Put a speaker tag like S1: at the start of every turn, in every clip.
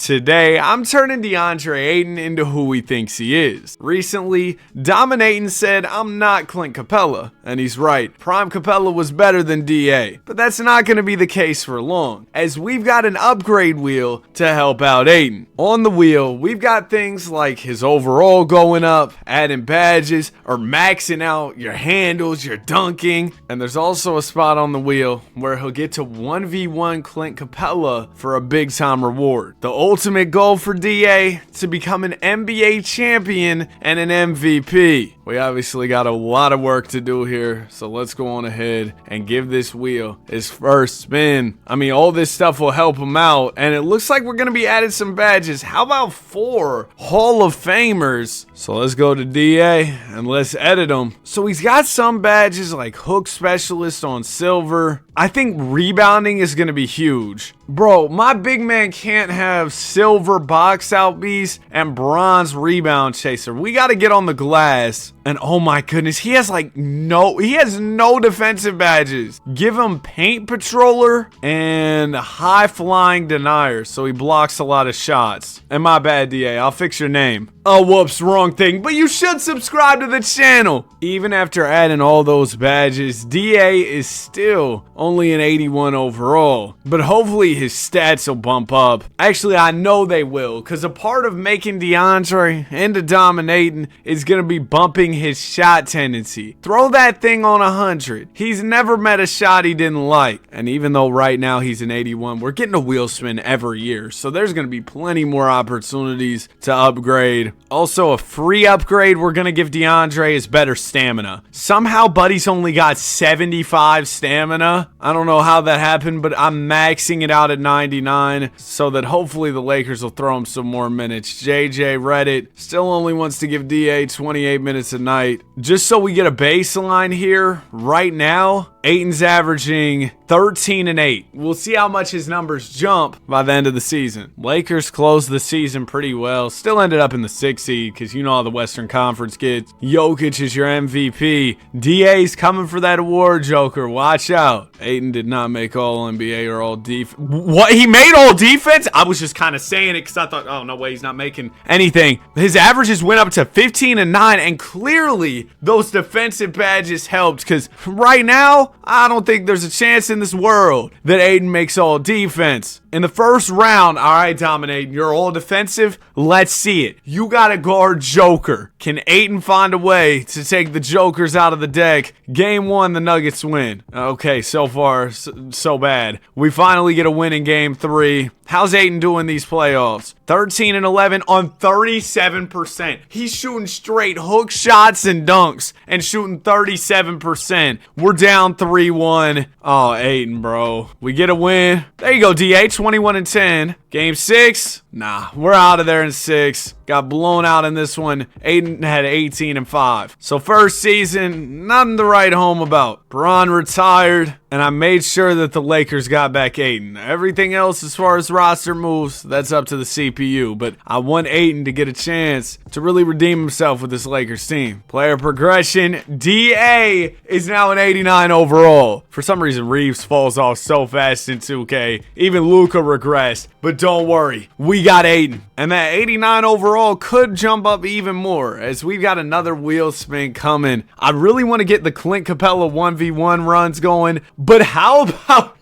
S1: today, I'm turning Deandre Ayton into who he thinks he is. Recently, Dominating said, "I'm not Clint Capela," and he's right. Prime Capela was better than DA, but that's not going to be the case for long, as we've got an upgrade wheel to help out Ayton. On the wheel, we've got things like his overall going up, adding badges, or maxing out your handles, your dunking, and there's also a spot on the wheel where he'll get to 1v1 Clint Capela for a big time reward. The ultimate goal for DA, to become an NBA champion and an MVP. We obviously got a lot of work to do here, so let's go on ahead and give this wheel its first spin. I mean, all this stuff will help him out, and it looks like we're going to be adding some badges. How about 4 Hall of Famers? So let's go to DA and let's edit him. So he's got some badges like Hook Specialist on Silver. I think rebounding is going to be huge. Bro, my big man can't have Silver Box Out Beast and Bronze Rebound Chaser. We got to get on the glass. And oh my goodness, he has no defensive badges. Give him Paint Patroller and High Flying Denier, so he blocks a lot of shots. And my bad, DA, I'll fix your name. Oh, whoops, wrong thing, but you should subscribe to the channel. Even after adding all those badges, DA is still only an 81 overall, but hopefully his stats will bump up. Actually, I know they will, because a part of making Deandre into Dominating is going to be bumping his shot tendency. Throw that thing on 100. He's never met a shot he didn't like. And even though right now he's an 81, we're getting a wheel spin every year, so there's going to be plenty more opportunities to upgrade. Also, a free upgrade we're going to give Deandre is better stamina. Somehow Buddy's only got 75 stamina. I don't know how that happened, but I'm maxing it out at 99 so that hopefully the Lakers will throw him some more minutes. JJ Reddit still only wants to give DA 28 minutes a night. Just so we get a baseline here, right now, Ayton's averaging 13 and 8. We'll see how much his numbers jump by the end of the season. Lakers closed the season pretty well. Still ended up in the 6th seed because you know how the Western Conference gets. Jokic is your MVP. DA's coming for that award, Joker. Watch out. Ayton did not make all NBA or all defense. What? He made all defense? I was just kind of saying it because I thought, oh, no way, he's not making anything. His averages went up to 15 and 9, and clearly those defensive badges helped because right now, I don't think there's a chance in this world that Ayton makes all defense. In the first round, all right, Dominating, you're all defensive. Let's see it. You got to guard Joker. Can Ayton find a way to take the Jokers out of the deck? Game 1, the Nuggets win. Okay, so far, so bad. We finally get a win in Game 3. How's Ayton doing these playoffs? 13 and 11 on 37%. He's shooting straight hook shots and dunks and shooting 37%. We're down 3-1. Oh, Ayton, bro. We get a win. There you go, DA. 21 and 10. Game 6. Nah, we're out of there in 6. Got blown out in this one. Ayton had 18 and 5. So first season, nothing to write home about. Bron retired, and I made sure that the Lakers got back Ayton. Everything else as far as roster moves, that's up to the CPU. But I want Ayton to get a chance to really redeem himself with this Lakers team. Player progression, DA is now an 89 overall. For some reason, Reeves falls off so fast in 2K. Even Luka regressed. But don't worry, we got Ayton. And that 89 overall could jump up even more as we've got another wheel spin coming. I really want to get the Clint Capela 1v1 runs going, but how about,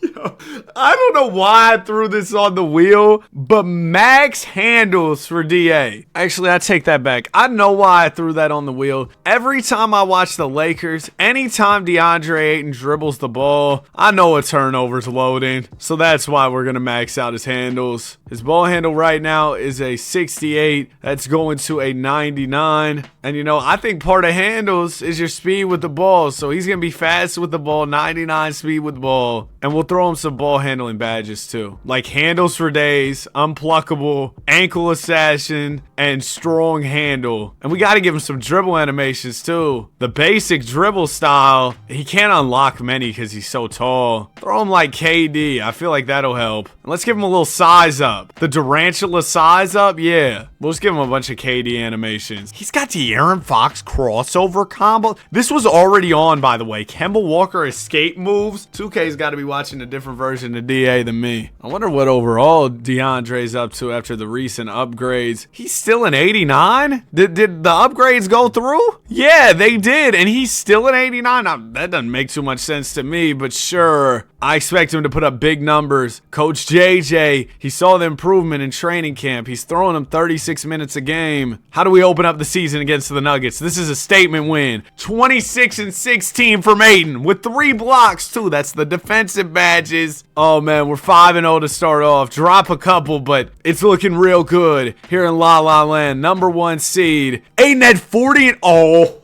S1: I don't know why I threw this on the wheel, but max handles for DA. Actually, I take that back. I know why I threw that on the wheel. Every time I watch the Lakers, anytime Deandre Ayton dribbles the ball, I know a turnover's loading. So that's why we're going to max out his handles. His ball handle right now is a 68. That's going to a 99. And I think part of handles is your speed with the ball. So he's going to be fast with the ball, 99 speed with the ball. And we'll throw him some ball handling badges too. Like handles for days, unpluckable, ankle assassin, and strong handle. And we got to give him some dribble animations too. The basic dribble style, he can't unlock many because he's so tall. Throw him like KD. I feel like that'll help. And let's give him a little size up. up. The Durantula size up? Yeah. We'll just give him a bunch of KD animations. He's got De'Aaron Fox crossover combo. This was already on, by the way. Kemba Walker escape moves. 2K's got to be watching a different version of DA than me. I wonder what overall Deandre's up to after the recent upgrades. He's still an 89? Did the upgrades go through? Yeah, they did, and he's still an 89. Now, that doesn't make too much sense to me, but sure. I expect him to put up big numbers. Coach JJ, he saw the improvement in training camp. He's throwing him 36 minutes a game. How do we open up the season against the Nuggets? This is a statement win. 26-16 from Ayton with 3 blocks, too. That's the defensive badges. Oh, man, we're 5-0 to start off. Drop a couple, but it's looking real good here in La La Land. Number 1 seed. Ayton had 40 and... Oh,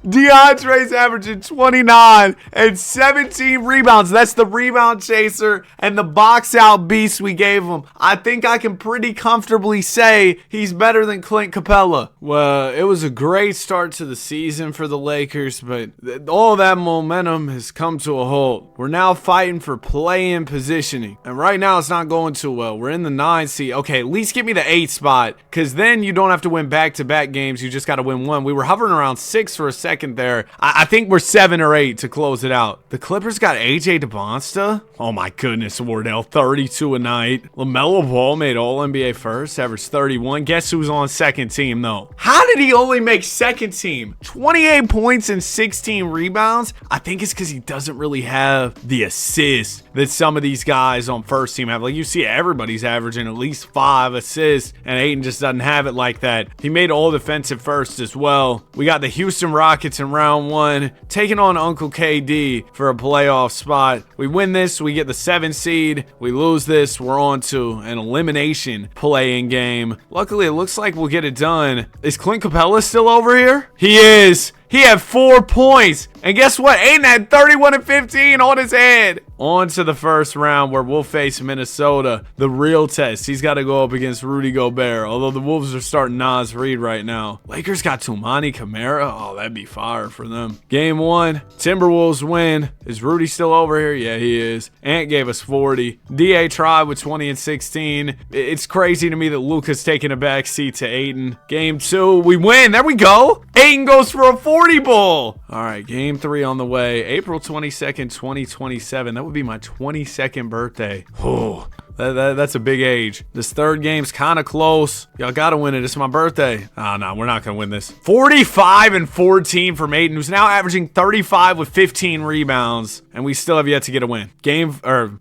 S1: DeAndre's averaging 29 and 17 rebounds. That's the rebound chaser and the box out beast we gave him. I think I can pretty comfortably say he's better than Clint Capela. Well, it was a great start to the season for the Lakers, but all that momentum has come to a halt. We're now fighting for play-in positioning, and right now it's not going too well. We're in the 9 seed. Okay, at least give me the 8 spot, because then you don't have to win back-to-back games. You just got to win one. We were hovering around 6 for a second there. I think we're 7 or 8 to close it out. The Clippers got AJ DeBonsta. Oh my goodness, Wardell, 32 a night. LaMelo Ball made All-NBA first, averaged 31. Guess who's on second team though? How did he only make second team? 28 points and 16 rebounds? I think it's because he doesn't really have the assist that some of these guys on first team have. Like, you see everybody's averaging at least 5 assists, and Ayton just doesn't have it like that. He made all defensive first as well. We got the Houston Rockets in round 1, taking on Uncle KD for a playoff spot. We win this, we get the 7 seed. We lose this, we're on to an elimination play-in game. Luckily, it looks like we'll get it done. Is Clint Capela still over here? He is. He had 4 points. And guess what? Ayton had 31 and 15 on his head. On to the first round where we'll face Minnesota. The real test. He's got to go up against Rudy Gobert. Although the Wolves are starting Naz Reid right now. Lakers got Tumani Kamara. Oh, that'd be fire for them. Game 1. Timberwolves win. Is Rudy still over here? Yeah, he is. Ant gave us 40. DA tried with 20 and 16. It's crazy to me that Luka's taking a back seat to Ayton. Game 2. We win. There we go. Ayton goes for a 40 ball. All right, game 3 on the way. April 22nd, 2027. That would be my 22nd birthday. Oh, that's a big age. This third game's kind of close. Y'all got to win it. It's my birthday. Oh, no, we're not going to win this. 45 and 14 from Ayton, who's now averaging 35 with 15 rebounds. And we still have yet to get a win.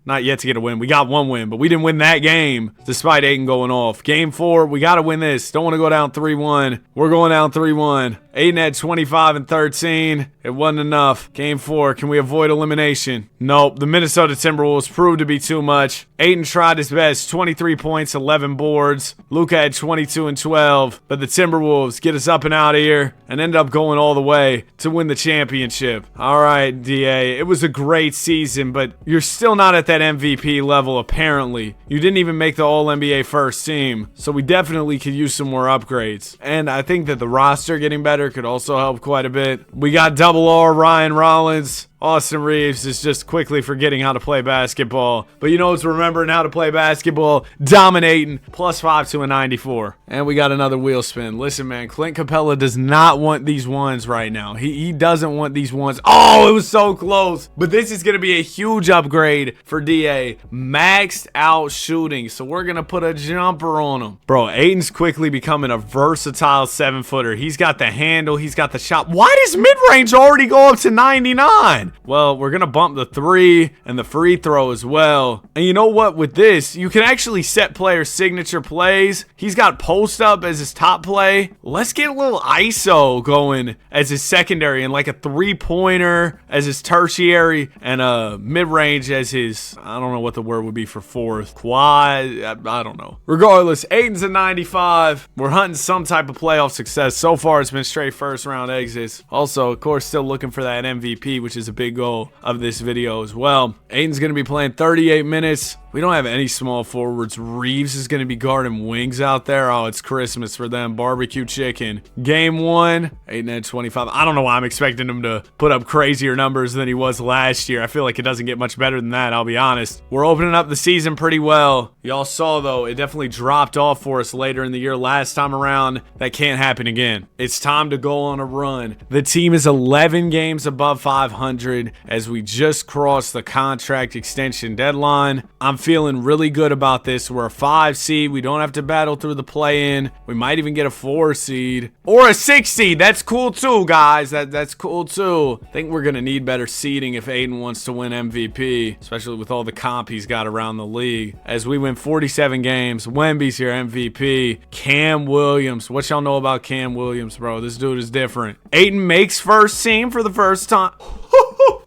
S1: Not yet to get a win. We got 1 win, but we didn't win that game despite Ayton going off. Game 4, we got to win this. Don't want to go down 3-1. We're going down 3-1. Ayton had 25 and 13. It wasn't enough. Game 4, can we avoid elimination? Nope. The Minnesota Timberwolves proved to be too much. Ayton tried his best. 23 points, 11 boards. Luka had 22 and 12. But the Timberwolves get us up and out of here and end up going all the way to win the championship. All right, DA. It was a great season, but you're still not at that MVP level, apparently. You didn't even make the All-NBA first team. So we definitely could use some more upgrades. And I think that the roster getting better could also help quite a bit. We got Double R, Ryan Rollins. Austin Reeves is just quickly forgetting how to play basketball. But you know what's remembering how to play basketball? Dominating. +5 to a 94. And we got another wheel spin. Listen, man, Clint Capela does not want these ones right now. He doesn't want these ones. Oh, it was so close. But this is going to be a huge upgrade for DA. Maxed out shooting. So we're going to put a jumper on him. Bro, Ayton's quickly becoming a versatile 7-footer. He's got the handle. He's got the shot. Why does mid-range already go up to 99? Well, we're going to bump the 3 and the free throw as well. And you know what? With this, you can actually set players' signature plays. He's got post up as his top play. Let's get a little ISO going as his secondary and like a 3-pointer as his tertiary and a mid-range as his, I don't know what the word would be for 4th. Quad, I don't know. Regardless, Ayton's a 95. We're hunting some type of playoff success. So far, it's been straight first round exits. Also, of course, still looking for that MVP, which is a big goal of this video as well. Ayton's going to be playing 38 minutes. We don't have any small forwards. Reeves is going to be guarding wings out there. Oh, it's Christmas for them. Barbecue chicken. Game 1, Ayton had 25. I don't know why I'm expecting him to put up crazier numbers than he was last year. I feel like it doesn't get much better than that, I'll be honest. We're opening up the season pretty well. Y'all saw, though, it definitely dropped off for us later in the year last time around. That can't happen again. It's time to go on a run. The team is 11 games above 500 as we just crossed the contract extension deadline. I'm feeling really good about this. We're a 5 seed. We don't have to battle through the play-in. We might even get a 4 seed or a 6 seed. That's cool too, guys. That's cool too. I think we're going to need better seeding if Ayton wants to win MVP, especially with all the comp he's got around the league. As we win 47 games, Wemby's your MVP. Cam Williams. What y'all know about Cam Williams, bro? This dude is different. Ayton makes first team for the first time.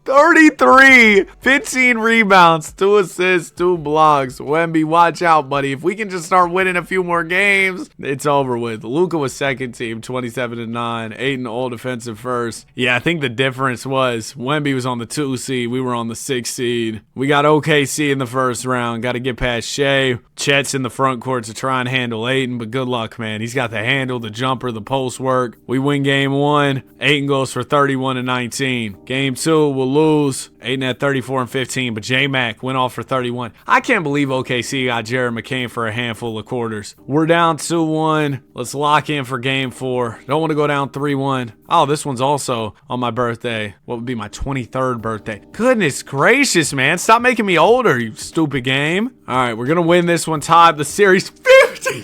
S1: 33, 15 rebounds, 2 assists, 2 blocks. Wemby, watch out, buddy. If we can just start winning a few more games, it's over with. Luka was second team, 27-9. Ayton all defensive first. Yeah, I think the difference was Wemby was on the 2 seed. We were on the 6 seed. We got OKC in the first round. Got to get past Shea. Chet's in the front court to try and handle Ayton, but good luck, man. He's got the handle, the jumper, the post work. We win game 1. Ayton goes for 31-19. Game 2, we'll lose. Ayton at 34 and 15, but J-Mac went off for 31. I can't believe OKC got Jared McCain for a handful of quarters. We're down 2-1. Let's lock in for game 4. Don't want to go down 3-1. Oh, this one's also on my birthday. What would be my 23rd birthday? Goodness gracious, man. Stop making me older, you stupid game. All right, we're going to win this one. Tied the series 50.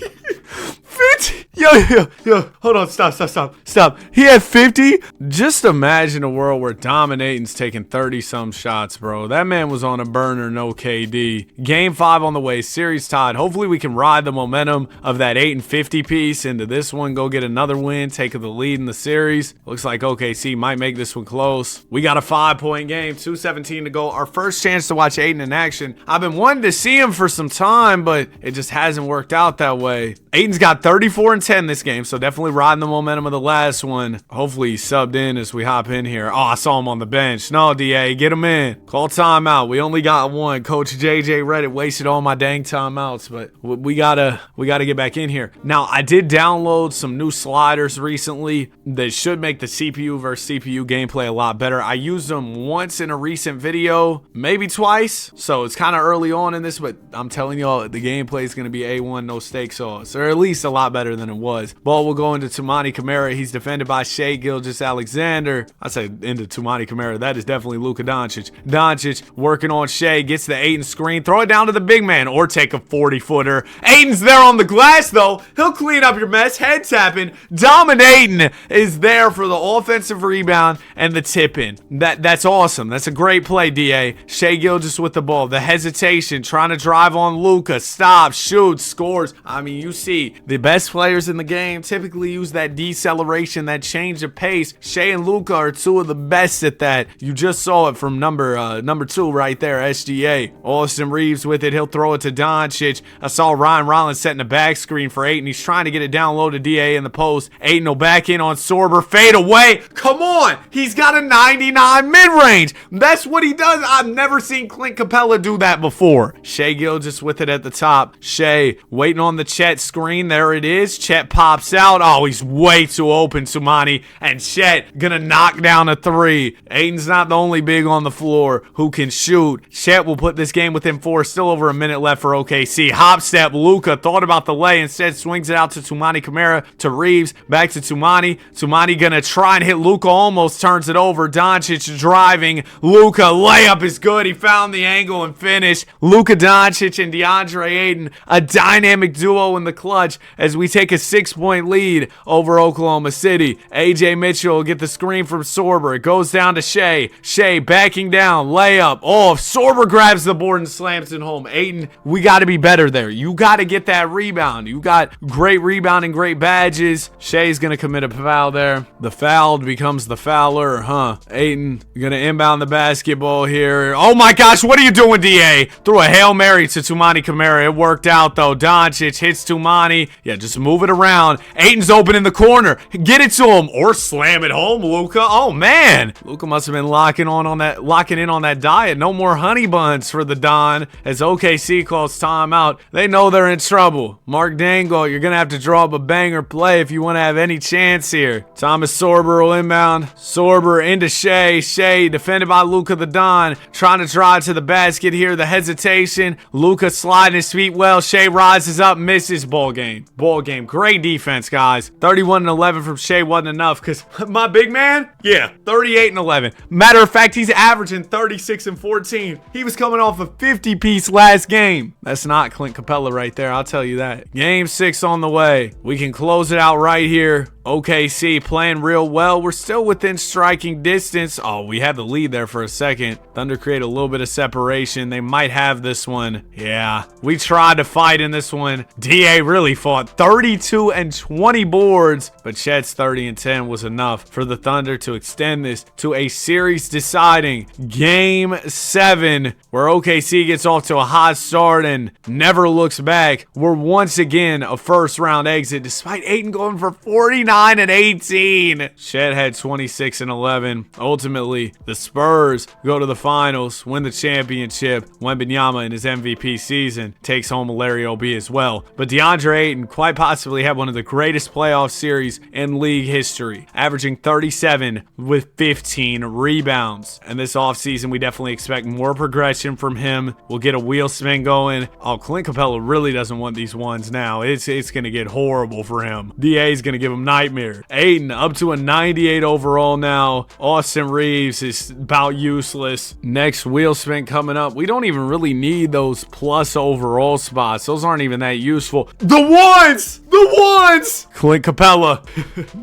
S1: 50. Yo. Hold on. Stop. He had 50. Just imagine a world where Dominating's taking 30-some shots, bro. That man was on a burner, no KD. Game 5 on the way. Series tied. Hopefully we can ride the momentum of that 8 and 50 piece into this one. Go get another win. Take the lead in the series. Looks like OKC might make this one close. We got a 5-point game. 2:17 to go. Our first chance to watch Ayton in action. I've been wanting to see him for some time, but it just hasn't worked out that way. Ayton's got 34 and 10 this game, so definitely riding the momentum of the last one. Hopefully he's subbed in as we hop in here. Oh, I saw him on the bench. No, DA, get him in. Call timeout. We only got one. Coach JJ Reddit wasted all my dang timeouts, but we gotta get back in here. Now, I did download some new sliders recently that should make the CPU versus CPU gameplay a lot better. I used them once in a recent video, maybe twice, so it's kind of early on in this, but I'm telling y'all, the gameplay is going to be A1, no steak sauce, or at least a lot better than it was. Ball will go into Tumani Kamara. He's defended by Shea Gilgeous-Alexander. I say into Tumani Kamara. That is definitely Luka Doncic. Doncic working on Shea, gets the Ayton screen, throw it down to the big man, or take a 40-footer. Ayton's there on the glass, though. He'll clean up your mess. Head tapping. Dominating is there for the offensive rebound and the tip-in. That's awesome. That's a great play, DA. Shea Gilgeous with the ball. The hesitation, trying to drive on Luka. Stops, shoots, scores. I mean, you see, the best players in the game typically use that deceleration, that change of pace. Shea and Luka are 2 of the best at that. You just saw it from number 2 right there, SGA. Austin Reeves with it. He'll throw it to Doncic. I saw Ryan Rollins setting a back screen for Ayton. He's trying to get it down low to DA in the post. Ayton will back in on Sorber. Fade away. Come on. He's got a 99 mid-range. That's what he does. I've never seen Clint Capela do that before. Shea Gilgeous with it at the top. Shea waiting on the Chet screen. There it is. Chet pops out. Oh, he's way too open, Sumani. And Chet gonna knock down a 3. Ayton's not the only big on the floor who can shoot. Chet will put this game within 4. Still over a minute left for OKC. Hop step. Luka thought about the lay. Instead swings it out to Tumani Kamara, to Reeves. Back to Tumani. Tumani gonna try and hit Luka. Almost turns it over. Doncic driving. Luka layup is good. He found the angle and finished. Luka Doncic and Deandre Ayton, a dynamic duo in the clutch as we take a 6-point lead over Oklahoma City. AJ Mitchell will get the screen from Sorber. It goes down to Shea. Shea backing down. Layup. Oh, Sorber grabs the board and slams it home. Ayton, we got to be better there. You got to get that rebound. You got great rebound and great badges. Shea's going to commit a foul there. The fouled becomes the fouler, huh? Ayton going to inbound the basketball here. Oh my gosh, what are you doing, DA? Threw a Hail Mary to Tumani Kamara. It worked out though. Doncic hits Tumani. Yeah, just move it around. Ayton's open in the corner. Get it to him or slam it home, Luka. Oh man, Luka must have been locking in on that diet. No more honey buns for the Don as OKC calls timeout. They know they're in trouble. Mark Dangle, you're gonna have to draw up a banger play if you want to have any chance here. Thomas Sorber will inbound. Sorber into Shea. Shea defended by Luka the Don, trying to drive to the basket here. The hesitation. Luka sliding his feet well. Shea rises up, misses. Ball game. Ball game. Great defense, guys. 31-11 from Shea wasn't enough because my big man, yeah, 38-11. Matter of fact, he's averaging 36 and 14. He was coming off a 50-piece last game. That's not Clint Capela right there, I'll tell you that. Game 6 on the way. We can close it out right here. OKC playing real well. We're still within striking distance. Oh, we had the lead there for a second. Thunder create a little bit of separation. They might have this one. Yeah, we tried to fight in this one. DA really fought. 32 and 20 boards, but Chet's 30 and 10 was enough for the Thunder to extend this to a series deciding Game 7, where OKC gets off to a hot start and never looks back. We're once again a first round exit despite Ayton going for 49 and 18. Chet had 26 and 11. Ultimately, the Spurs go to the finals, win the championship. Wembanyama in his MVP season takes home a Larry O.B. as well. But Deandre Ayton quite possibly had one of the greatest playoff series in league history, averaging 37 with 15 rebounds. And this offseason, we definitely expect more progression from him. We'll get a wheel spin going. Oh, Clint Capela really doesn't want these ones now. It's going to get horrible for him. DA is going to give him nightmare. Ayton up to a 98 overall now. Austin Reeves is about useless. Next wheel spin coming up. We don't even really need those plus overall spots. Those aren't even that useful. The ones! The ones! Clint Capela.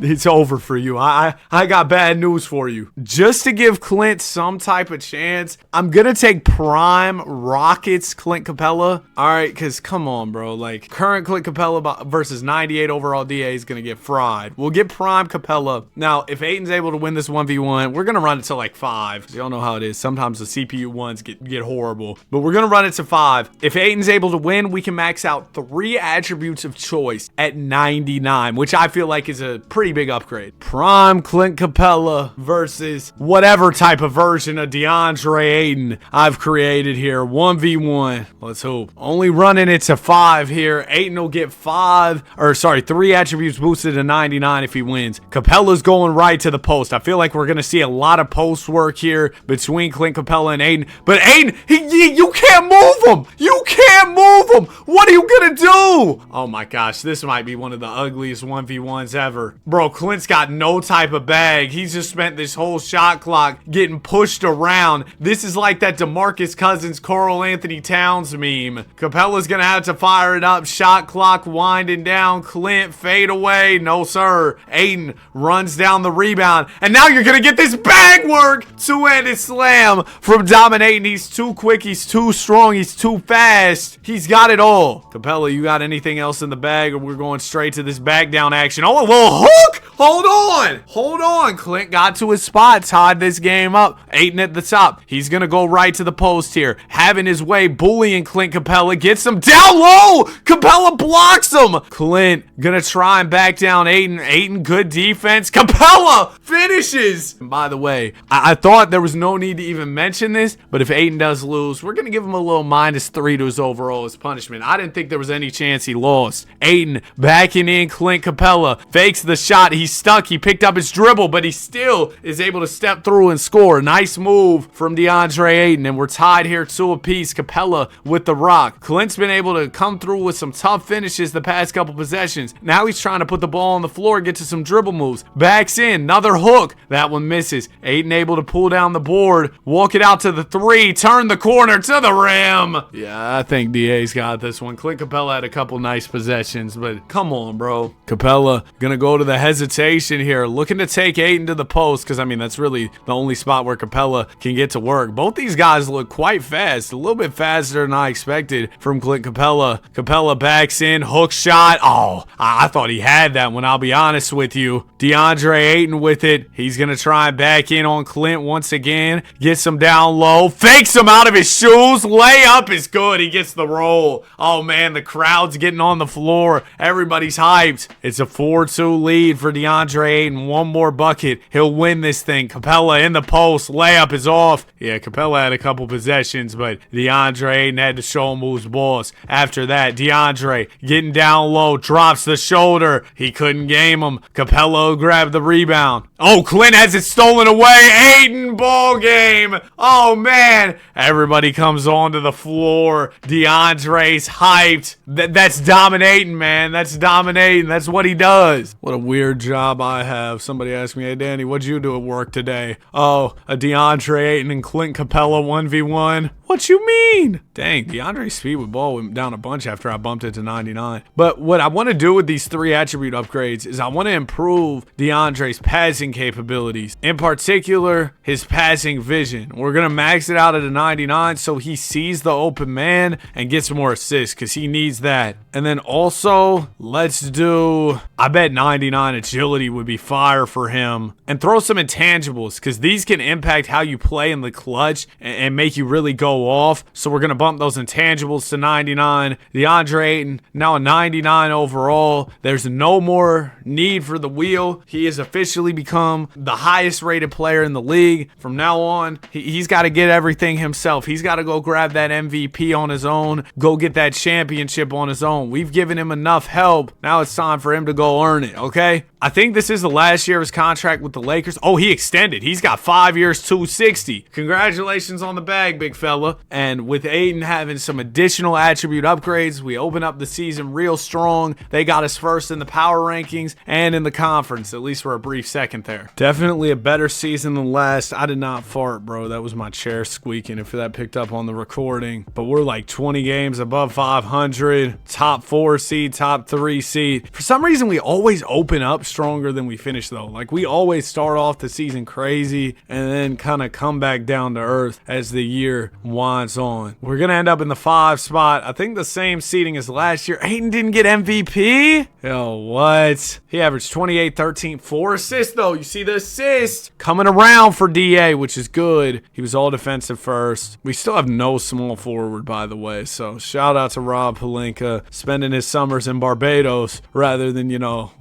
S1: It's over for you. I got bad news for you. Just to give Clint some type of chance, I'm gonna take prime Rockets Clint Capela. Alright, because come on, bro. Like, current Clint Capela versus 98 overall DA is gonna get fried. We'll get prime Capela. Now, if Ayton's able to win this 1v1, we're gonna run it to like 5. Y'all know how it is. Sometimes the CPU ones get horrible. But we're gonna run it to 5. If Ayton's able to win, we can max out 3 attributes of choice at 99, which I feel like is a pretty big upgrade. Prime Clint Capela versus whatever type of version of Deandre Ayton I've created here. 1v1. Let's hope. Only running it to 5 here. Ayton will get 3 attributes boosted to 99 if he wins. Capela's going right to the post. I feel like we're going to see a lot of post work here between Clint Capela and Ayton. But Ayton, you can't move him. You can't move him. What are you going to do? Oh my gosh, this might be one of the ugliest 1v1s ever. Bro, Clint's got no type of bag. He's just spent this whole shot clock getting pushed around. This is like that DeMarcus Cousins, Karl Anthony Towns meme. Capela's going to have to fire it up. Shot clock winding down. Clint fade away. No, sir. Ayton runs down the rebound. And now you're going to get this bag work. Two-handed slam from dominating. He's too quick. He's too strong. He's too fast. He's got it all. Capela, you got anything else in the bag, or we're going straight to this back down action? Oh, a little hook. Hold on. Hold on. Clint got to his spot. Tied this game up. Ayton at the top. He's going to go right to the post here. Having his way. Bullying Clint Capela. Gets him down low. Capela blocks him. Clint going to try and back down Ayton. Ayton, good defense. Capela finishes. And by the way, I thought there was no need to even mention this, but if Ayton does lose, we're going to give him a little -3 to his overall as punishment. I didn't think there was any chance he lost. Ayton backing in Clint Capela. Fakes the shot. He's stuck. He picked up his dribble, but he still is able to step through and score. Nice move from Deandre Ayton, and we're tied here 2 apiece. Capela with the rock. Clint's been able to come through with some tough finishes the past couple possessions. Now he's trying to put the ball on the floor, get to some dribble moves. Backs in. Another hook. That one misses. Ayton able to pull down the board. Walk it out to the 3. Turn the corner to the rim. Yeah, I think DA's got this one. Clint Capela had a couple nice possessions, but come on, bro. Capela gonna go to the hesitation here. Looking to take Ayton to the post, because, I mean, that's really the only spot where Capela can get to work. Both these guys look quite fast. A little bit faster than I expected from Clint Capela. Capela backs in. Hook shot. Oh, I thought he had that one, I'll be honest with you. Deandre Ayton with it. He's going to try and back in on Clint once again. Gets him down low. Fakes him out of his shoes. Layup is good. He gets the roll. Oh, man, the crowd's getting on the floor Everybody's hyped. It's a 4-2 lead for Deandre Ayton. One more bucket. He'll win this thing. Capela in the post. Layup is off. Yeah, Capela had a couple possessions, but Deandre Ayton had to show him who's boss. After that, Deandre getting down low, drops the shoulder. He couldn't game him. Capela grabbed the rebound. Oh, Clint has it stolen away. Ayton, ball game. Oh, man. Everybody comes onto the floor. Deandre's hyped. That's dominating, man. That's dominating. That's what he does. What a weird job I have. Somebody asked me, hey, Danny, what'd you do at work today? Oh, a Deandre Ayton and Clint Capela 1v1. What you mean? Dang, DeAndre's speed with ball went down a bunch after I bumped it to 99. But what I want to do with these 3 attribute upgrades is I want to improve DeAndre's passing capabilities. In particular, his passing vision. We're going to max it out at a 99 so he sees the open man and gets more assists because he needs that. And then also, let's do, I bet 99 agility would be fire for him. And throw some intangibles because these can impact how you play in the clutch and make you really go off. So we're going to bump those intangibles to 99. Deandre Ayton, now a 99 overall. There's no more need for the wheel. He has officially become the highest rated player in the league. From now on, he's got to get everything himself. He's got to go grab that MVP on his own, go get that championship on his own. We've given him enough help. Now it's time for him to go earn it, okay? I think this is the last year of his contract with the Lakers. Oh, he extended. He's got 5 years, 260. Congratulations on the bag, big fella. And with Ayton having some additional attribute upgrades, we open up the season real strong. They got us first in the power rankings and in the conference, at least for a brief second there. Definitely a better season than last. I did not fart, bro. That was my chair squeaking if that picked up on the recording. But we're like 20 games above 500, top 4 seed, top 3 seed. For some reason, we always open up stronger than we finish, though. Like, we always start off the season crazy and then kind of come back down to earth as the year winds on. We're gonna end up in the 5 spot. I think the same seeding as last year. Ayton didn't get MVP? Yo, what? He averaged 28, 13, 4 assists, though. You see the assist coming around for DA, which is good. He was all defensive first. We still have no small forward, by the way, so shout out to Rob Pelinka, spending his summers in Barbados rather than,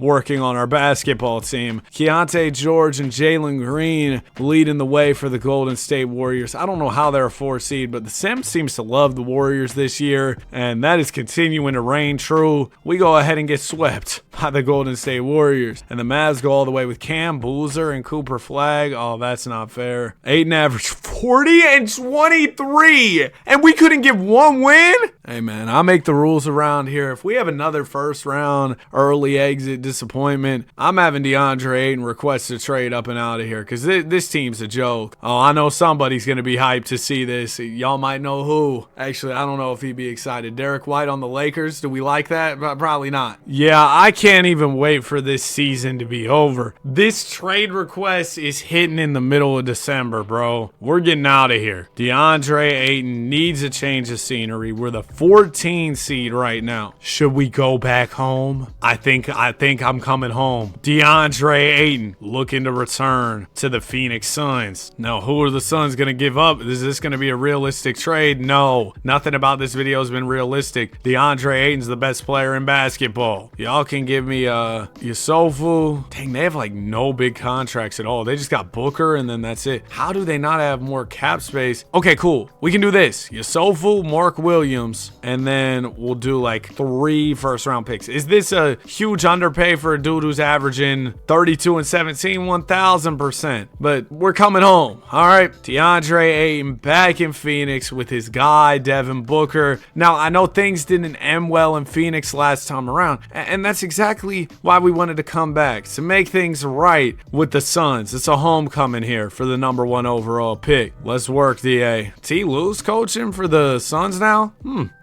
S1: working on our basketball team. Keontae George and Jalen Green leading the way for the Golden State Warriors. I don't know how they're a 4 seed, but the Sim seems to love the Warriors this year, and that is continuing to reign true. We go ahead and get swept by the Golden State Warriors, and the Mavs go all the way with Cam Boozer and Cooper Flag. Oh, that's not fair. Ayton averaged 40 and 23, and we couldn't get 1 win? Hey, man, I make the rules around here. If we have another first round early exit disappointment, I'm having Deandre Ayton request a trade up and out of here because this team's a joke. Oh, I know somebody's going to be hyped to see this. Y'all might know who. Actually, I don't know if he'd be excited. Derek White on the Lakers. Do we like that? Probably not. Yeah, I can't even wait for this season to be over. This trade request is hitting in the middle of December, bro. We're getting out of here. Deandre Ayton needs a change of scenery. We're the 14 seed right now. Should we go back home? I think I'm coming home. Deandre Ayton looking to return to the Phoenix Suns. Now, who are the Suns going to give up? Is this going to be a realistic trade? No. Nothing about this video has been realistic. Deandre Ayton's the best player in basketball. Y'all can give me Yusufu. Dang, they have like no big contracts at all. They just got Booker and then that's it. How do they not have more cap space? Okay, cool. We can do this. Yusufu, Mark Williams, and then we'll do like 3 first-round picks. Is this a huge underpay for a dude who's averaging 32 and 17? 1,000%. But we're coming home. All right. DeAndre Ayton back in Phoenix with his guy, Devin Booker. Now, I know things didn't end well in Phoenix last time around, and that's exactly why we wanted to come back, to make things right with the Suns. It's a homecoming here for the #1 overall pick. Let's work, DA. T. Lue's coaching for the Suns now?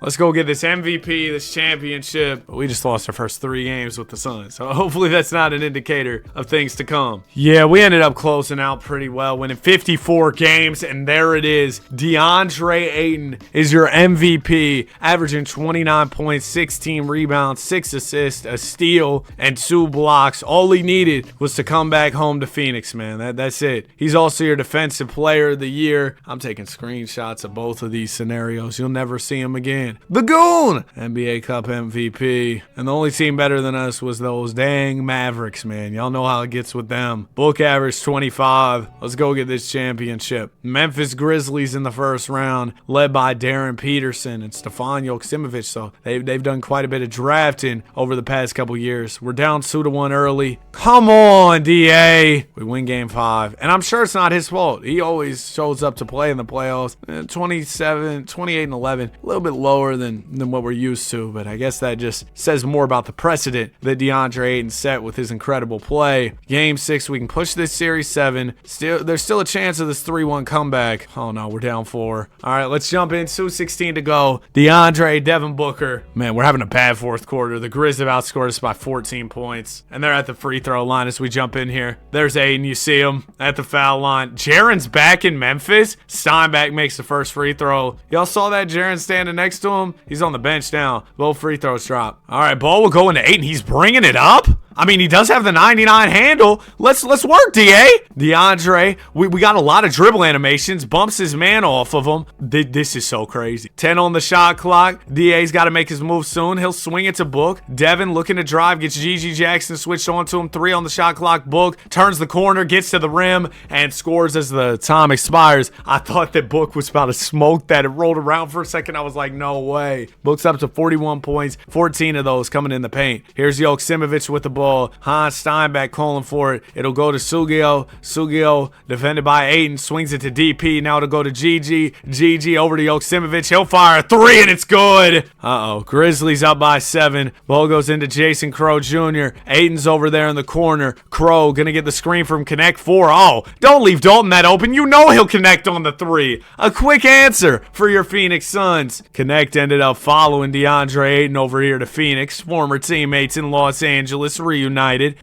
S1: Let's go get this MVP, this championship. We just lost our first 3 games with the Suns, so hopefully that's that's not an indicator of things to come. Yeah, we ended up closing out pretty well, winning 54 games, and there it is. Deandre Ayton is your MVP, averaging 29 points, 16 rebounds, 6 assists, a steal, and 2 blocks. All he needed was to come back home to Phoenix, man. That's it. He's also your defensive player of the year. I'm taking screenshots of both of these scenarios. You'll never see him again. The Goon, NBA Cup MVP. And the only team better than us was those dang Mavericks, man. Y'all know how it gets with them. Book average 25. Let's go get this championship. Memphis Grizzlies in the first round, led by Darren Peterson and Stefan Joksimovic. So they've done quite a bit of drafting over the past couple years. We're down 2-1 early. Come on, DA. We win game 5. And I'm sure it's not his fault. He always shows up to play in the playoffs. 28 and 11. A little bit lower than what we're used to, but I guess that just says more about the precedent that Deandre Ayton set with his incredible play. Game 6, we can push this series 7. There's still a chance of this 3-1 comeback. Oh no, we're down 4. All right, let's jump in. 2:16 to go. DeAndre, Devin Booker. Man, we're having a bad fourth quarter. The Grizz have outscored us by 14 points, and they're at the free throw line as we jump in here. There's Ayton. You see him at the foul line. Jaren's back in Memphis. Steinbach makes the first free throw. Y'all saw that? Jaren standing next to him. He's on the bench now. Both free throws drop. All right, ball will go into Ayton. He's bringing it up. I mean, he does have the 99 handle. Let's work, DA. DeAndre, we got a lot of dribble animations. Bumps his man off of him. This is so crazy. 10 on the shot clock. DA's got to make his move soon. He'll swing it to Book. Devin looking to drive. Gets GG Jackson switched on to him. 3 on the shot clock. Book turns the corner. Gets to the rim. And scores as the time expires. I thought that Book was about to smoke that. It rolled around for a second. I was like, no way. Book's up to 41 points. 14 of those coming in the paint. Here's Joksimovic with the ball. Hans Steinbach calling for it. It'll go to Sugio. Sugio defended by Ayton. Swings it to DP. Now it'll go to GG. GG over to Joksimovic. He'll fire a 3 and it's good. Uh-oh. Grizzlies up by 7. Ball goes into Jason Crow Jr. Ayton's over there in the corner. Crow gonna get the screen from Connect 4. Oh, don't leave Dalton that open. You know he'll connect on the 3. A quick answer for your Phoenix Suns. Connect ended up following DeAndre Ayton over here to Phoenix. Former teammates in Los Angeles reunited.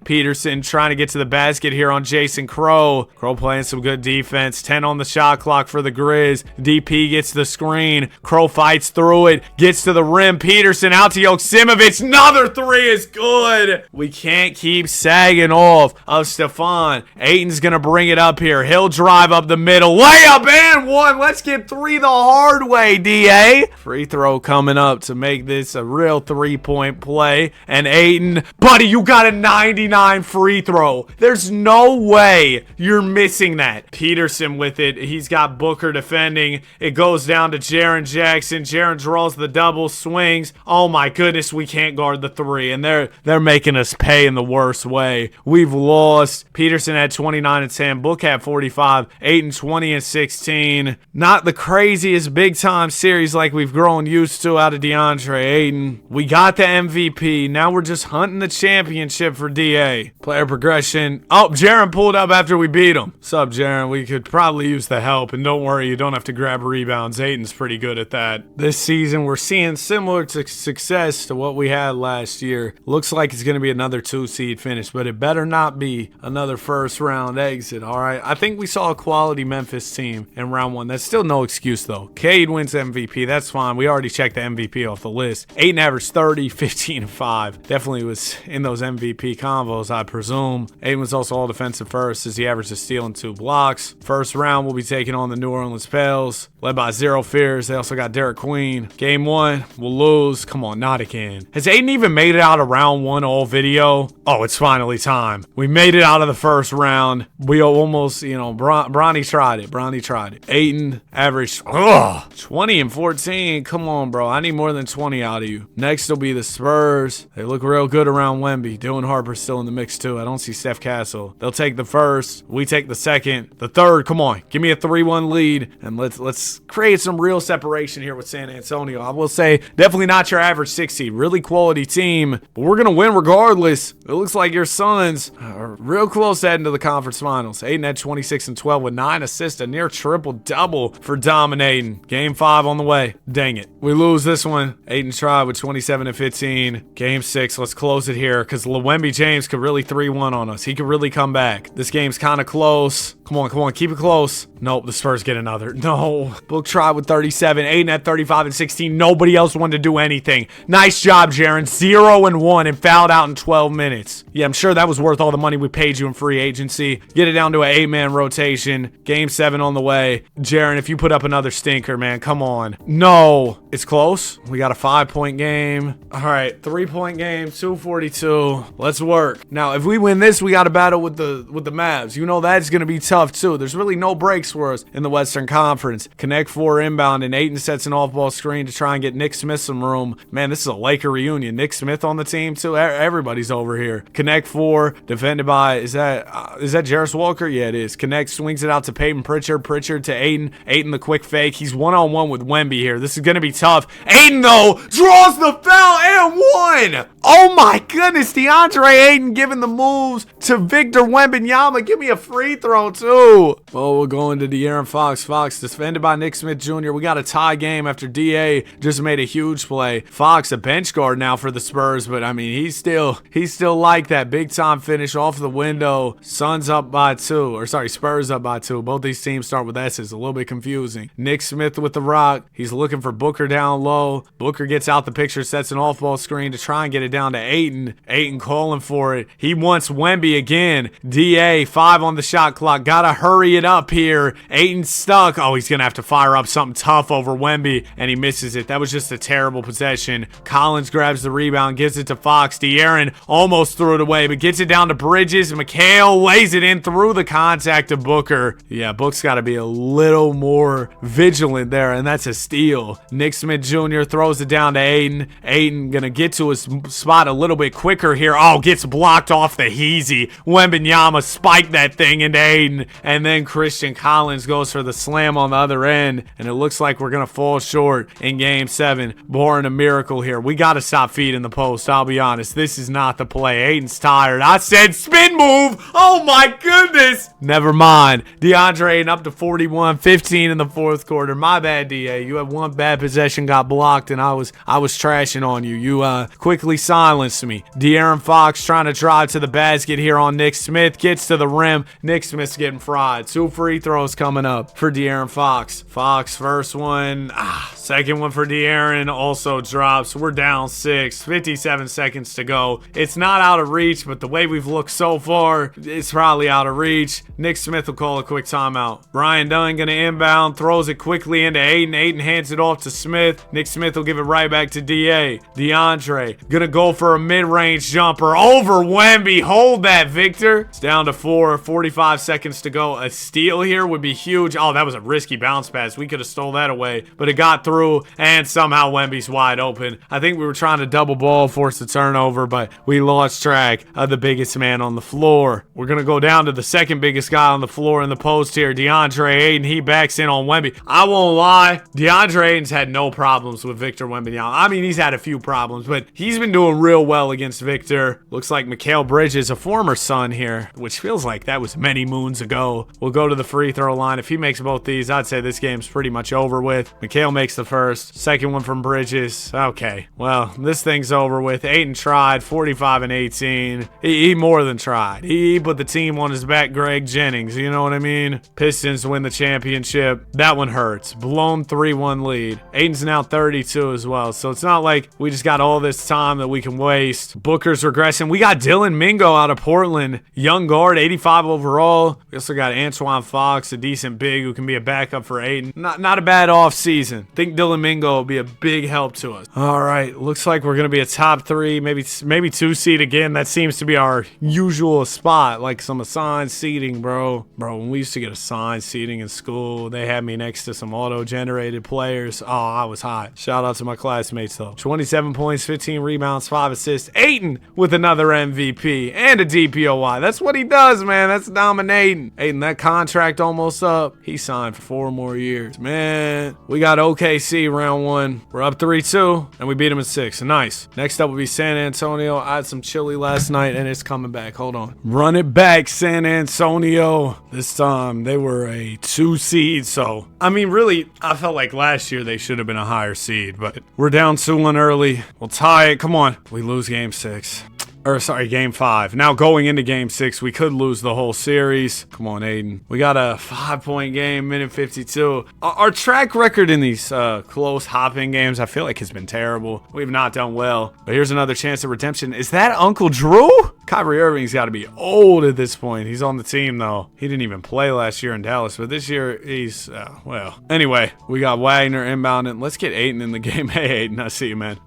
S1: Peterson trying to get to the basket here on Jason Crow. Crow playing some good defense. 10 on the shot clock for the Grizz. DP gets the screen. Crow fights through it. Gets to the rim. Peterson out to Joksimovic. Another 3 is good. We can't keep sagging off of Stefan. Ayton's going to bring it up here. He'll drive up the middle. Layup and 1. Let's get 3 the hard way, DA. Free throw coming up to make this a real 3-point play. And Ayton, buddy, you got a 99 free throw. There's no way you're missing that. Peterson with it. He's got Booker defending. It goes down to Jaren Jackson. Jaren draws the double, swings. Oh my goodness, we can't guard the 3, and they're making us pay in the worst way. We've lost. Peterson had 29 and 10. Book had 45. Ayton 20 and 16. Not the craziest big time series like we've grown used to out of DeAndre Ayton. We got the MVP. Now we're just hunting the championship for DA. Player progression. Oh, Jaren pulled up after we beat him. Sup, Jaren? We could probably use the help, and don't worry, you don't have to grab rebounds. Ayton's pretty good at that. This season, we're seeing similar to success to what we had last year. Looks like it's going to be another 2-seed finish, but it better not be another first-round exit, all right? I think we saw a quality Memphis team in round 1. That's still no excuse, though. Cade wins MVP. That's fine. We already checked the MVP off the list. Ayton averaged 30, 15, and 5. Definitely was in those MVP combos, I presume. Ayton was also all defensive first as he averaged a steal and 2 blocks. First round, we'll be taking on the New Orleans Pels, led by Zero Fears. They also got Derek Queen. Game 1, we'll lose. Come on, not again. Has Ayton even made it out of round 1 all video? Oh, it's finally time. We made it out of the first round. We almost, Bronny tried it. Bronny tried it. Ayton averaged 20 and 14. Come on, bro. I need more than 20 out of you. Next will be the Spurs. They look real good around Wemby. Dylan Harper's still in the mix too. I don't see Steph Castle. They'll take the first. We take the second. The third, come on. Give me a 3-1 lead. And let's create some real separation here with San Antonio. I will say, definitely not your average 6 seed. Really quality team. But we're going to win regardless. It looks like your Suns are real close heading to the conference finals. Ayton had 26 and 12 with 9 assists. A near triple-double for dominating. Game 5 on the way. Dang it. We lose this one. Ayton tried with 27 and 15. Game 6. Let's close it here because Wemby James could really 3-1 on us. He could really come back. This game's kind of close. Come on, keep it close. Nope, the Spurs get another. No. Book tried with 37, Ayton at 35 and 16. Nobody else wanted to do anything. Nice job, Jaren. 0-1 and fouled out in 12 minutes. Yeah, I'm sure that was worth all the money we paid you in free agency. Get it down to an 8-man rotation. Game 7 on the way. Jaren, if you put up another stinker, man, come on. No. It's close. We got a 5-point game. All right, 3-point game, 242. Let's work. Now, if we win this, we got to battle with the Mavs. You know that's going to be tough, too. There's really no breaks for us in the Western Conference. Connect 4 inbound, and Ayton sets an off-ball screen to try and get Nick Smith some room. Man, this is a Laker reunion. Nick Smith on the team, too. Everybody's over here. Connect 4, defended by, is that Jarris Walker? Yeah, it is. Connect, swings it out to Peyton Pritchard. Pritchard to Ayton. Ayton the quick fake. He's one-on-one with Wemby here. This is going to be tough. Ayton, though, draws the foul and one. Oh, my goodness. Deandre Ayton giving the moves to Victor Wembanyama. Give me a free throw, too. Well, we're going to De'Aaron Fox. Fox defended by Nick Smith Jr. We got a tie game after DA just made a huge play. Fox, a bench guard now for the Spurs, but I mean, he's still like that big time finish off the window. Suns up by 2, or sorry, Spurs up by 2. Both these teams start with S's. A little bit confusing. Nick Smith with the rock. He's looking for Booker down low. Booker gets out the picture, sets an off-ball screen to try and get it down to Ayton. Ayton calling for it. He wants Wemby again. DA, 5 on the shot clock. Gotta hurry it up here. Ayton's stuck. Oh, he's gonna have to fire up something tough over Wemby, and he misses it. That was just a terrible possession. Collins grabs the rebound, gives it to Fox. De'Aaron almost threw it away, but gets it down to Bridges. McHale lays it in through the contact of Booker. Yeah, Book's got to be a little more vigilant there, and that's a steal. Nick Smith Jr. throws it down to Ayton. Ayton gonna get to his spot a little bit quicker here. Oh, gets blocked off the Heezy. Wembanyama spiked that thing into Ayton, and then Christian Collins goes for the slam on the other end, and it looks like we're gonna fall short in game 7. Boring a miracle here. We gotta stop feeding the post. I'll be honest, this is not the play. Ayton's tired. I said spin move. Oh my goodness. Never mind. Deandre Ayton up to 41, 15 in the 4th quarter. My bad, DA. You had one bad possession, got blocked, and I was trashing on you. You quickly silenced me. De'Aaron Fox trying to drive to the basket here on Nick Smith. Gets to the rim. Nick Smith's getting fried. 2 free throws coming up for De'Aaron Fox. Fox, first one. Second one for De'Aaron also drops. We're down 6. 57 seconds to go. It's not out of reach, but the way we've looked so far, it's probably out of reach. Nick Smith will call a quick timeout. Brian Dunn gonna inbound, throws it quickly into Ayton. Ayton hands it off to Smith. Nick Smith will give it right back to DA. Deandre gonna go for a mid-range jumper over Wemby. Hold that, Victor. It's down to 4. 45 seconds to go. A steal here would be huge. Oh, that was a risky bounce pass. We could have stole that away, but it got through, and somehow Wemby's wide open. I think we were trying to double ball, force a turnover, but we lost track of the biggest man on the floor. We're gonna go down to the second biggest guy on the floor in the post here, Deandre Ayton. He backs in on Wemby. I won't lie, Deandre Ayton's had no problems with Victor Wembanyama. I mean, he's had a few problems, but he's been doing real well against Victor. Looks like Mikal Bridges, a former Sun here, which feels like that was many moons ago. We'll go to the free throw line. If he makes both these, I'd say this game's pretty much over with. Mikal makes the first. Second one from Bridges. Okay, well, this thing's over with. Ayton tried, 45 and 18. He more than tried. He put the team on his back, Greg Jennings. You know what I mean? Pistons win the championship. That one hurts. Blown 3-1 lead. Ayton's now 32 as well, so it's not like we just got all this time that we can waste. Booker's regressing. We got Dylan Mingo out of Portland. Young guard, 85 overall. We also got Antoine Fox, a decent big who can be a backup for Ayton. Not a bad off season. Think Dylan Mingo will be a big help to us. All right, looks like we're gonna be a top 3, maybe 2 seed again. That seems to be our usual spot, like some assigned seating, bro. When we used to get assigned seating in school, they had me next to some auto-generated players. Oh, I was hot. Shout out to my classmates though. 27 points, 15 rebounds, 5 assists. Ayton with another MVP and a DPOY. That's what he does, man. That's dominating. Ayton, that contract almost up. He signed for 4 more years. Man, we got OKC round 1. We're up 3-2, and we beat them in 6. Nice. Next up will be San Antonio. I had some chili last night, and it's coming back. Hold on. Run it back, San Antonio. This time, they were a 2 seed, so I mean, really, I felt like last year they should have been a higher seed, but we're down 2-1 early. We'll tie it. Come on. We lose game 6. Or sorry, game 5. Now going into game 6, we could lose the whole series. Come on, Ayton. We got a 5-point game, minute 52. Our track record in these close hop-in games, I feel like has been terrible. We've not done well. But here's another chance at redemption. Is that Uncle Drew? Kyrie Irving's got to be old at this point. He's on the team, though. He didn't even play last year in Dallas, but this year he's, well. Anyway, we got Wagner inbounding. Let's get Ayton in the game. Hey, Ayton, I see you, man.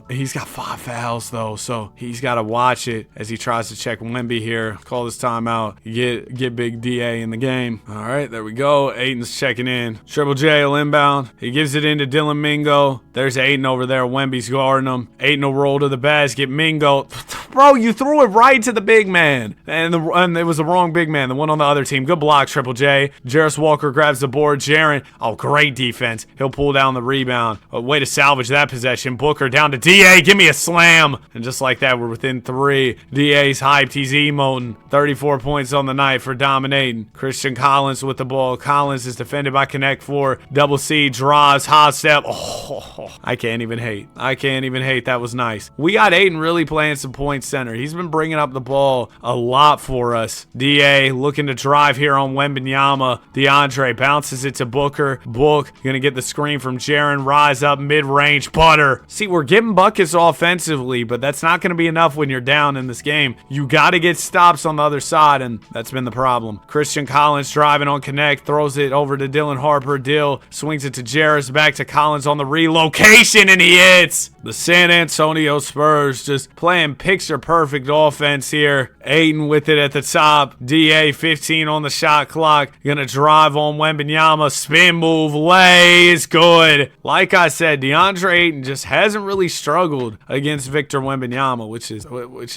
S1: He's got 5 fouls, though, so he's got to watch it as he tries to check Wemby here. Call this timeout. Get big DA in the game. All right, there we go. Ayton's checking in. Triple J will inbound. He gives it into Dylan Mingo. There's Ayton over there. Wemby's guarding him. Ayton will roll to the basket. Mingo. Bro, you threw it right to the big man. And it was the wrong big man, the one on the other team. Good block, Triple J. Jarris Walker grabs the board. Jaren, oh, great defense. He'll pull down the rebound. Way to salvage that possession. Booker down to DA. Give me a slam. And just like that, we're within 3. DA's hyped. He's emoting. 34 points on the night for dominating. Christian Collins with the ball. Collins is defended by Connect 4. Double C draws. Hot step. Oh, I can't even hate. I can't even hate. That was nice. We got Ayton really playing some point center. He's been bringing up the ball a lot for us. DA looking to drive here on Wembanyama. DeAndre bounces it to Booker. Book gonna get the screen from Jaren. Rise up mid-range. Butter. See, we're getting buckets offensively, but that's not gonna be enough when you're down in this game. You gotta get stops on the other side, and that's been the problem. Christian Collins driving on Connect. Throws it over to Dylan Harper. Dill swings it to Jarris. Back to Collins on the relocation, and he hits. The San Antonio Spurs just playing picture-perfect offense here. Ayton with it at the top. DA 15 on the shot clock. Gonna drive on Wembanyama. Spin move. Lay is good. Like I said, Deandre Ayton just hasn't really struggled against Victor Wembanyama, which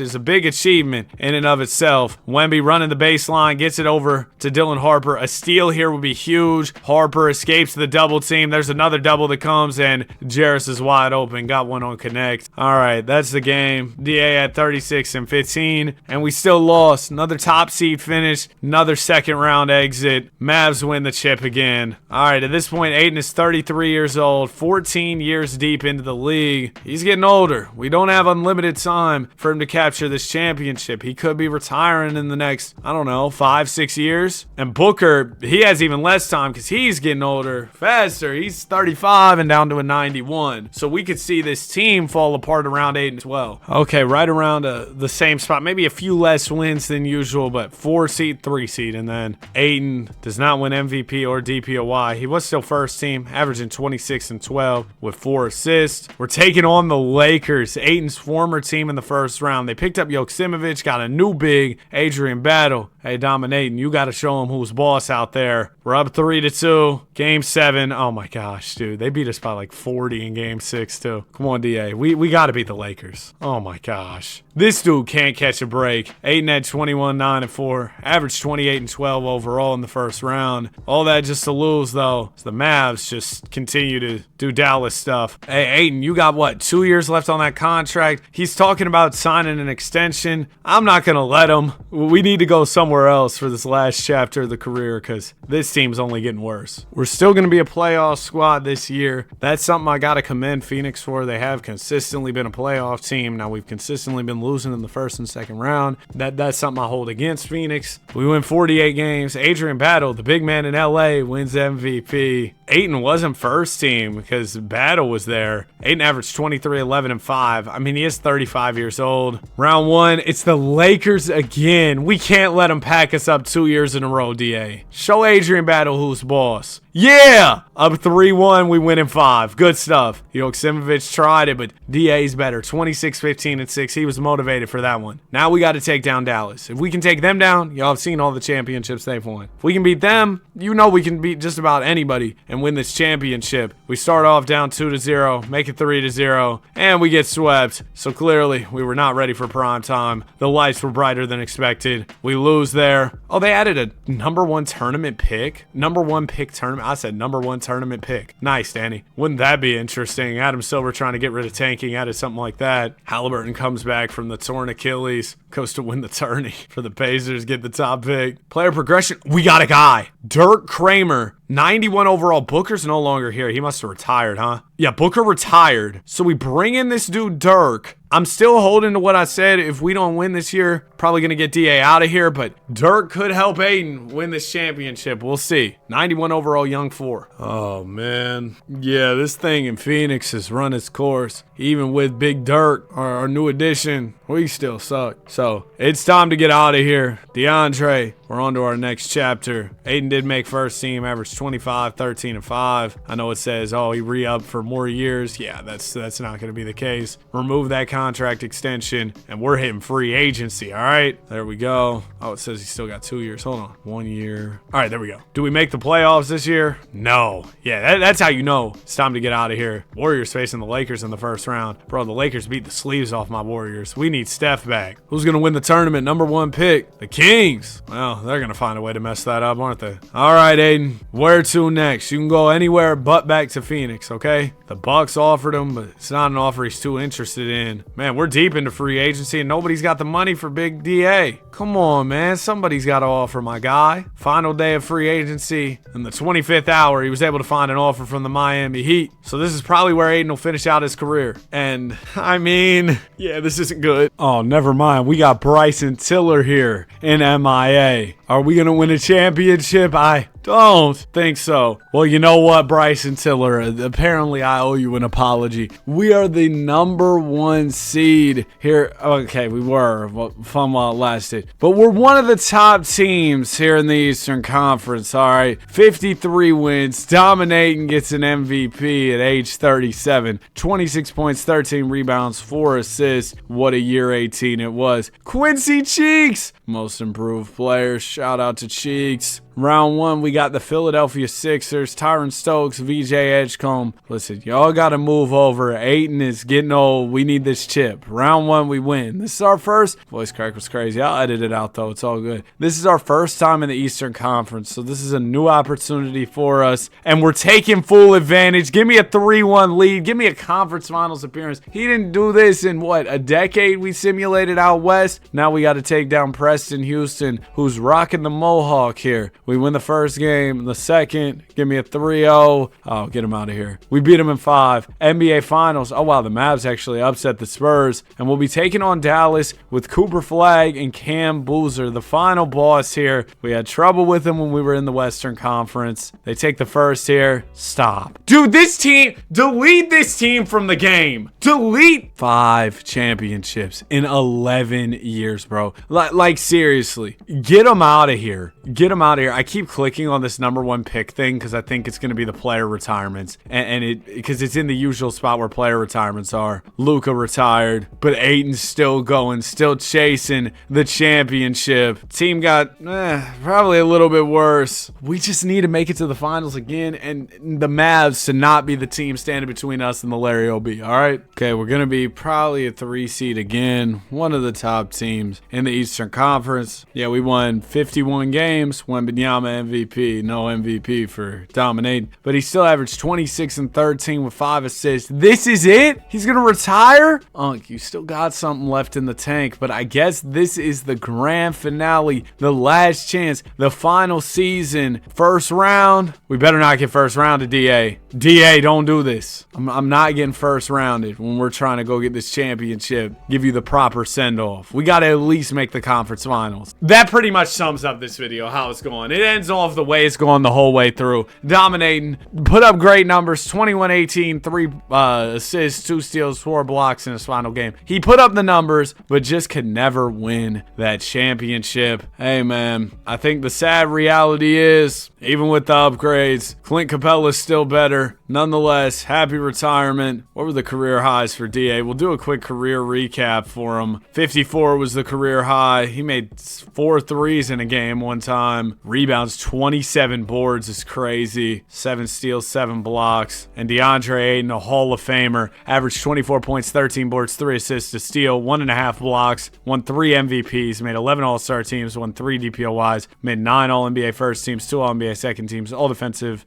S1: is a big achievement in and of itself. Wemby running the baseline. Gets it over to Dylan Harper. A steal here would be huge. Harper escapes the double team. There's another double that comes, and Jarris is wide open. Got one on Connect. All right, that's the game. DA at 36 and 15, and we still lost. Another top seed finish, another second round exit. Mavs win the chip again. All right, at this point, Ayton is 33 years old, 14 years deep into the league. He's getting older. We don't have unlimited time for him to capture this championship. He could be retiring in the next, I don't know, 5-6 years. And Booker, he has even less time because he's getting older faster. He's 35 and down to a 91. So we could see this team fall apart around Ayton as well. Okay, right around the same spot. Maybe a few less wins than usual, but 4 seed, 3 seed. And then Ayton does not win MVP or DPOY. He was still first team, averaging 26 and 12 with 4 assists. We're taking on the Lakers, Ayton's former team in the first round. They picked up Joksimovic, got a new big, Adrian Battle. Hey, dominating. You got to show him who's boss out there. We're up 3-2. Game 7. Oh my gosh, dude. They beat us by like 40 in game 6 too. Come on, DA. We got to beat the Lakers. Oh my gosh. This dude can't catch a break. Ayton had 21, 9, and 4. Averaged 28 and 12 overall in the first round. All that just to lose, though. So the Mavs just continue to do Dallas stuff. Hey, Ayton, you got what, 2 years left on that contract? He's talking about signing an extension. I'm not going to let him. We need to go somewhere else for this last chapter of the career because this team's only getting worse. We're still going to be a playoff squad this year. That's something I got to commend Phoenix for. They have consistently been a playoff team. Now, we've consistently been losing in the first and second round. That's something I hold against Phoenix. We win 48 games. Adrian Battle, the big man in LA, wins MVP. Ayton wasn't first team because Battle was there. Ayton averaged 23, 11, and 5. I mean, he is 35 years old. Round 1, it's the Lakers again. We can't let them pack us up 2 years in a row, DA. Show Adrian Battle who's boss. Yeah! Up 3-1, we win in 5. Good stuff. Joksimovic tried it, but DA's better. 26, 15, and 6. He was motivated for that one. Now we got to take down Dallas. If we can take them down, y'all have seen all the championships they've won. If we can beat them, you know we can beat just about anybody and win this championship. We start off down 2-0, make it 3-0, and we get swept. So clearly, we were not ready for prime time. The lights were brighter than expected. We lose there. Oh, they added a #1 tournament pick? #1 pick tournament? I said #1 tournament pick. Nice, Danny. Wouldn't that be interesting? Adam Silver trying to get rid of tanking, added something like that. Halliburton comes back from the torn Achilles, goes to win the tourney for the Pacers, get the top pick. Player progression, we got a guy. Dirk Kramer, 91 overall. Booker's no longer here. He must have retired, huh? Yeah, Booker retired. So we bring in this dude, Dirk. I'm still holding to what I said. If we don't win this year, probably going to get DA out of here. But Dirk could help Ayton win this championship. We'll see. 91 overall, young 4. Oh, man. Yeah, this thing in Phoenix has run its course. Even with Big Dirk, our new addition, we still suck. So it's time to get out of here. Deandre, we're on to our next chapter. Ayton did make first team, averaged 25, 13, and 5. I know it says, oh, he re-upped for more years. Yeah, that's not going to be the case. Remove that contract extension, and we're hitting free agency, all right? There we go. Oh, it says he's still got 2 years. Hold on. 1 year. All right, there we go. Do we make the playoffs this year? No. Yeah, that's how you know it's time to get out of here. Warriors facing the Lakers in the first round. Bro, the Lakers beat the sleeves off my Warriors. We need Steph back. Who's going to win the tournament? Number 1 pick. The Kings. Well, they're going to find a way to mess that up, aren't they? All right, Ayton. Where to next? You can go anywhere but back to Phoenix, okay? The Bucks offered him, but it's not an offer he's too interested in. Man, we're deep into free agency and nobody's got the money for Big DA. Come on, man. Somebody's got to offer my guy. Final day of free agency. In the 25th hour, he was able to find an offer from the Miami Heat. So this is probably where Ayton will finish out his career. And, I mean, yeah, this isn't good. Oh, never mind. We got Bryson Tiller here in MIA. Are we going to win a championship? I don't think so. Well, you know what, Bryson Tiller? Apparently, I owe you an apology. We are the number 1 seed here. Okay, we were. Fun while it lasted. But we're one of the top teams here in the Eastern Conference, all right? 53 wins. Dominating, gets an MVP at age 37. 26 points, 13 rebounds, 4 assists. What a year 18 it was. Quincy Cheeks, most improved player. Shout out to Cheeks. Round 1, we got the Philadelphia Sixers, Tyron Stokes, VJ Edgecombe. Listen, y'all got to move over. Ayton is getting old. We need this chip. Round 1, we win. This is our first. Voice crack was crazy. I'll edit it out, though. It's all good. This is our first time in the Eastern Conference, so this is a new opportunity for us, and we're taking full advantage. Give me a 3-1 lead. Give me a conference finals appearance. He didn't do this in, what, a decade we simulated out west? Now we got to take down Preston Houston, who's rocking the Mohawk here. We win the first game, the second, give me a 3-0. Oh, get him out of here. We beat him in 5. NBA Finals. Oh, wow, the Mavs actually upset the Spurs. And we'll be taking on Dallas with Cooper Flagg and Cam Boozer, the final boss here. We had trouble with him when we were in the Western Conference. They take the first here. Stop. Dude, this team, delete this team from the game. Delete 5 championships in 11 years, bro. Like seriously, get them out of here. Get them out of here. I keep clicking on this number 1 pick thing because I think it's going to be the player retirements, and because it's in the usual spot where player retirements are. Luka retired, but Ayton's still going, still chasing the championship. Team got probably a little bit worse. We just need to make it to the finals again, and the Mavs to not be the team standing between us and the Larry O.B. All right, okay, we're going to be probably a 3 seed again, one of the top teams in the Eastern Conference. Yeah, we won 51 games. Wembanyama MVP, no MVP for dominating, but he still averaged 26 and 13 with 5 assists. This is it? He's gonna retire? Unk, you still got something left in the tank, but I guess this is the grand finale, the last chance, the final season, first round. We better not get first rounded, DA. DA, don't do this. I'm not getting first rounded when we're trying to go get this championship, give you the proper send-off. We gotta at least make the conference finals. That pretty much sums up this video, how it's going. It ends off the way it's going the whole way through. Dominating, put up great numbers, 21-18, 3 assists, 2 steals, 4 blocks in his final game. He put up the numbers, but just could never win that championship. Hey, man, I think the sad reality is, even with the upgrades, Clint Capela is still better. Nonetheless, happy retirement. What were the career highs for DA? We'll do a quick career recap for him. 54 was the career high. He made 4 threes in a game one time. Rebounds, 27 boards is crazy. 7 steals, 7 blocks. And Deandre Ayton, a Hall of Famer, averaged 24 points, 13 boards, 3 assists, a steal, 1.5 blocks, won 3 MVPs, made 11 All-Star teams, won 3 DPOYs, made 9 All-NBA first teams, 2 All-NBA second teams, All-Defensive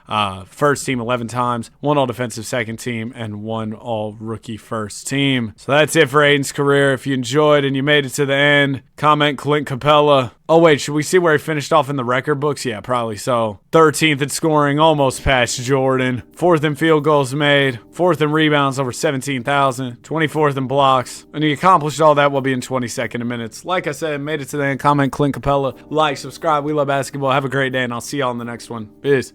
S1: first team 11 times, 1 All-Defensive second team, and 1 All-Rookie first team. So that's it for Ayton's career. If you enjoyed and you made it to the end, comment Clint Capela. Oh, wait, should we see where he finished off? off in the record books? Yeah, probably so. 13th in scoring, almost past Jordan. 4th in field goals made. 4th in rebounds, over 17,000. 24th in blocks. And he accomplished all that while being 22nd in minutes. Like I said, made it to the end. Comment, Clint Capela. Like, subscribe. We love basketball. Have a great day, and I'll see y'all in the next one. Peace.